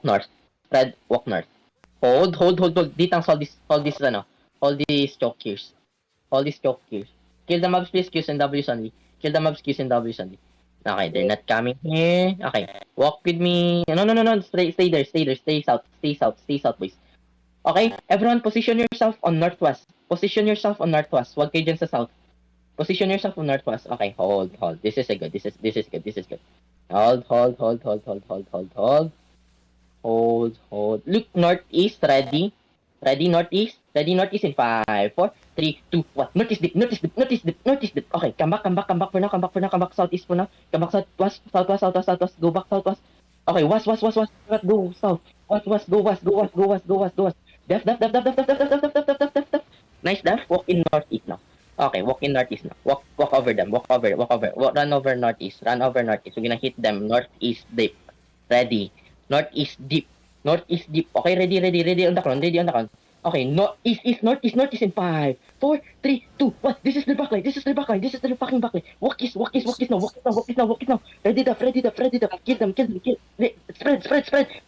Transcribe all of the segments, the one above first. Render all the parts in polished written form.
north. Spread, walk north. Hold. Ditang hold this, hold these choke gears. Hold these choke gears. Kill the mobs, please. Qs and Ws only. Kill the mobs, Qs and Ws only. Okay, they're not coming here. Okay, walk with me. No. Stay there. Stay south, boys. Okay, everyone position yourself on northwest. Position yourself on northwest. Huwag kayo dyan sa south. Position yourself on northwest. Okay, hold. This is good. This is good. Hold. Look northeast. Ready northeast. In 5, 4, 3, 2, 1. Northeast dip. Okay, come back for now. Come back southeast for now. Come back southwest. Go back southwest. Okay, west. Go south. West. Go west. Def. Nice, Def. Walk in northeast now. Okay, walk in northeast now. Walk over them. Run over northeast. We're gonna hit them. Northeast deep. Ready. Northeast deep. Okay, ready on the count. Okay, northeast in 5, 4, 3, 2, 1. This is the backline. This is the fucking backline. Walk is now. Ready up. Kill them. Spread.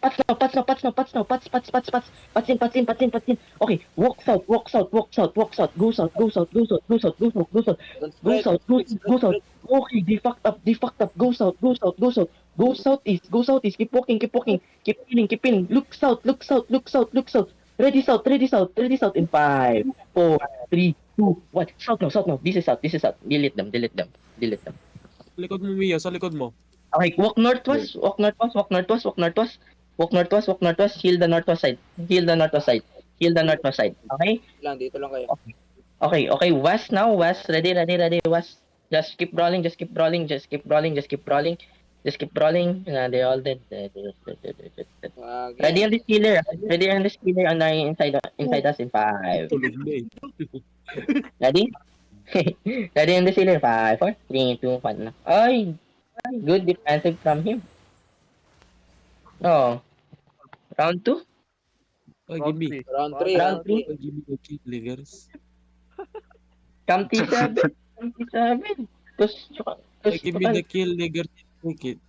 Pats now. Pats in. Okay, walk south. Go south. Go south. Okay, they fucked up. Go south. Go southeast. Keep walking. Keep peeling. Look south. Ready south. In 5, 4, 3, 2, 1. South now. This is south. Delete them. Likod mo, Mia. Sa likod mo. Okay, walk northwest. Walk northwest. Heal the northwest side. Okay? Dito lang kayo. Okay. West now. Ready. West. Just keep rolling. They all dead. Ready on this healer. On the inside us in 5. Tulog na eh. Ready? Ready on this healer. 5, 4, 3, 2, 1. Ay, good defensive from him. Oh. Round 2? Ay, give me. Round 3. Round 3. Ay, give me the kill, Liggers. Come T7. Tapos, Ay, give me the kill, Liggers. Take it.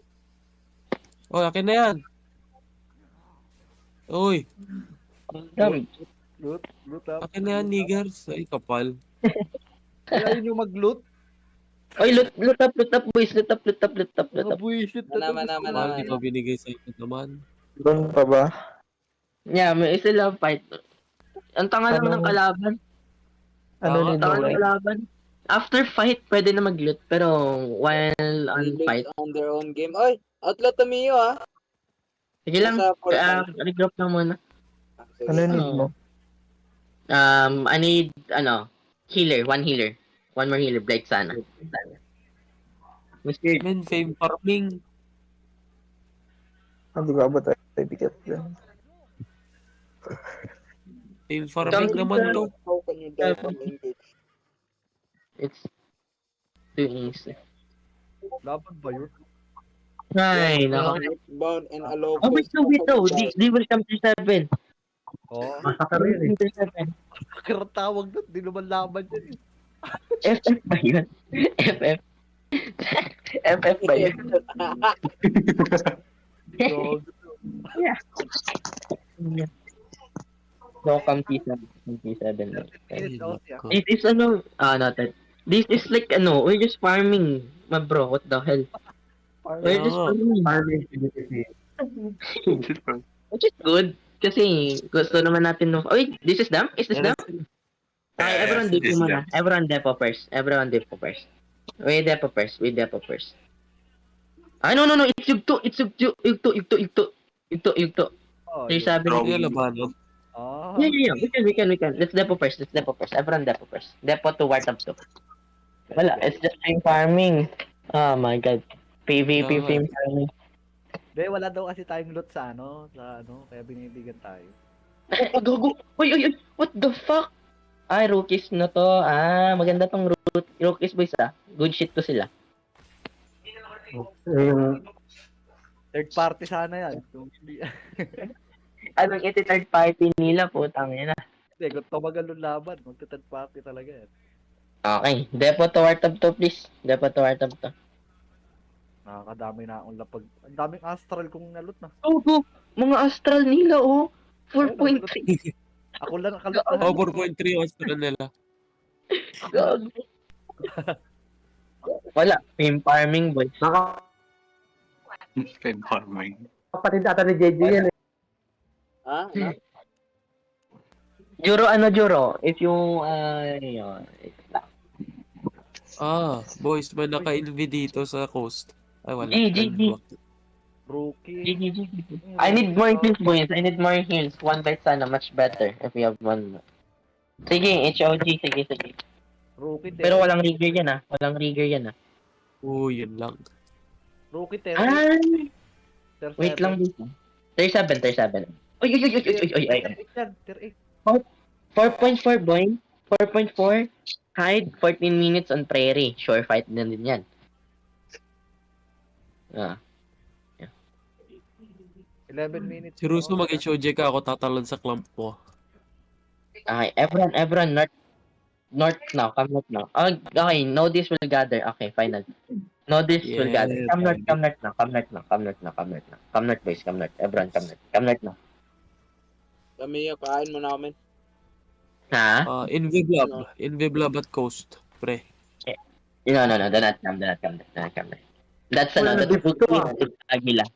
Oh, akin na yan. Uy, Loot up. akin na yan, Liggers. Ay, kapal. Kaya yun yung mag-loot. Oy, loot up, boys. Loot up. Mga buwisit na to. Mahal, di pa binigay sa ito naman. Doon pa ba? Yeah, may isa lang fight. Ang tanga naman ng kalaban. Ano Ang tanga ng nito? kalaban. After fight, pwede na mag-loot. Pero while on fight, On their own game. Ay, outlet to Mio ah. sige lang. Nasa portal. Regroup lang muna. Sige. Ano need mo? I need, healer. One healer. One more healer. Blade sana. Mr. Men, fame farming. Hindi ko abot ay bigat yan. Fame farming naman to. How can you die from engage? It's too easy. Laban ba yun? Ay, nako. Bound and allow. Oh, wait, no. They will come to 7. Oo. Come to 7. Karang tawag doon. Di naman laban yun. FF ba yun? FF. FF ba yun? Dog. Yeah. No, come T7. This is noted. This is like, we're just farming, my bro. What the hell? We're just farming. Which is good. Kasi, gusto naman natin no. Oy, this is them? Is this them? Okay, everyone depo muna. Everyone depo first. We depo first. Ah, no. It's yugto. Oh, There's sabi Hindi ni labanan. Ah. Yeah. We can. Let's depo first. Everyone depo first. Depo to War Top 2. Wala, it's just fame farming. Oh my god. PvP fame farming. Hindi, wala daw kasi tayong loot sa kaya binibigyan tayo. Oh, gago. Uy. What the fuck? Ay, rookies na to. Maganda tong rookies boys Good shit to sila. Third party sana yan. Anong iti-third party nila, putang ina. Hindi, kung tumagal yung laban, magta-third party talaga yan. Okay, depo to War Top 2 please. Nakakadami na akong lapag. Ang daming astral kong nalot na. Go. Mga astral nila, oh. 4.3. Ako lang kalutahan. Oh, 4.3 was na nila. Gag. Wala. Fame farming, boy. Fed farming. Kapatid ata ni JJ yan eh. Ha? Ano? Juro? If you, yun. Boys, may naka-invi dito sa coast. Ay, wala. GG. Rookie. I need more heals, boys. I need more heals. One bite sana, much better if we have one. Sige, HOG. Sige. Rookie Pero walang rigger yan, ah. Walang rigger yan, ah. Yun lang. Rookie Terry. Ah! Tier Wait 7. lang dito. 37. Uy. Tier 4.4, boy. 4.4. Hide 14 minutes on prairie. Sure fight din yan. Ah. 11 minutes. Si Russo mag-HOJ ka, ako tatalon sa clump ko. Okay, everyone, north now. Come north now. Okay, no this will gather. Okay, final. No this will Yeah, gather. Come north now. Come north, boys. Come north. Everyone, come north. Come north now. Kami yung kain mo namin. Ha? Inviblab at coast. Pre. No. Do not come there. That's Wala another na dito, Agila.